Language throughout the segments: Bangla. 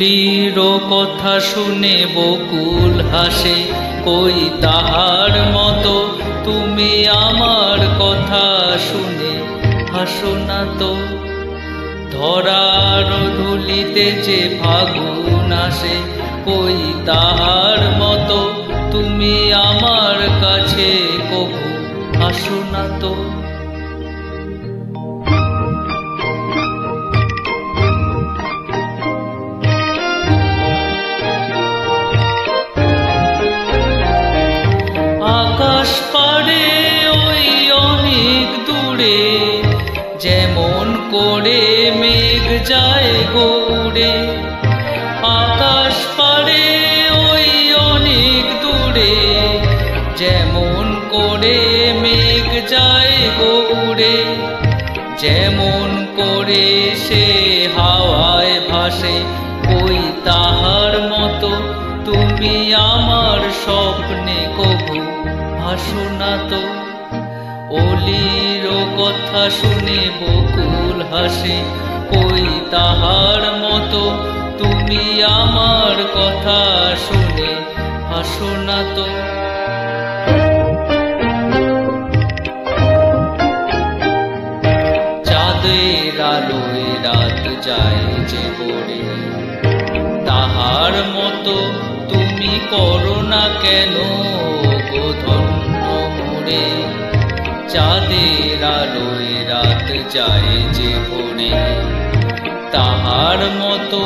অলির কথা শুনে বকুল হাসে, কই তাহার মতো তুমি আমার কথা শুনে হাসো না তো। ধরার ধুলিতে যে ফাগুন আসে, কই তাহার মতো তুমি আমার কাছে কবু আসো না তো। আকাশ পারে ওই অনেক দূরে, যেমন করে মেঘ যায় গৌড়ে। আকাশ পারে ওই অনেক দূরে, যেমন করে মেঘ যায় গৌড়ে। যেমন করে সে হাওয়ায় ভাসে, কই তাহার মতো তুমি আমার স্বপ্নে কবু ভাসো না তো। অলির কথা শুনে বকুল হাসে, কই তাহার মতো তুমি আমার কথা শুনে হাসো না তো। চাঁদের আলোয় রাত যায় যে ভরে, তাহার মতো তুমি করো না কেন গো ধন্য মোরে। চাঁদের আলোয় রাত যায় যে ভরে, তাহার মতো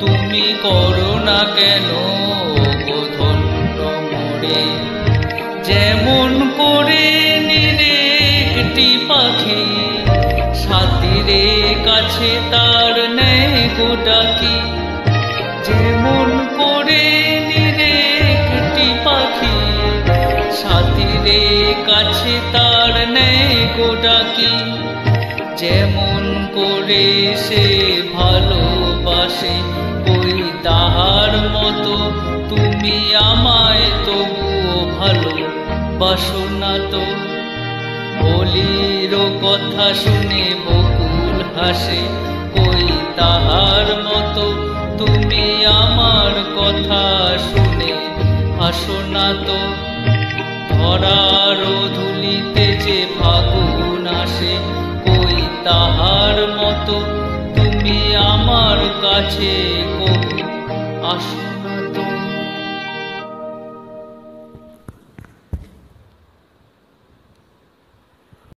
তুমি করো না কেন গো ধন্য মোরে। যেমন করে নিরেকটি পাখি সাথীরে কাছে তার নেয় গো ডাকি। যেমন করে নিরেকটি পাখি সাথীরে কাছে তার নেয় গো ডাকি। যেমন করে সে ভালোবাসে, কই তাহার মতো তুমি আমায় তবুও ভালোবাসো না তো। অলির কথা শুনে বকুল হাসে, কই তাহার মতো তুমি আমার কথা শুনে হাসো না তো। ধরার ধুলিতে যে ফাগুন আসে, কই তাহার মতো তুমি আমার কাছে কবু আসো।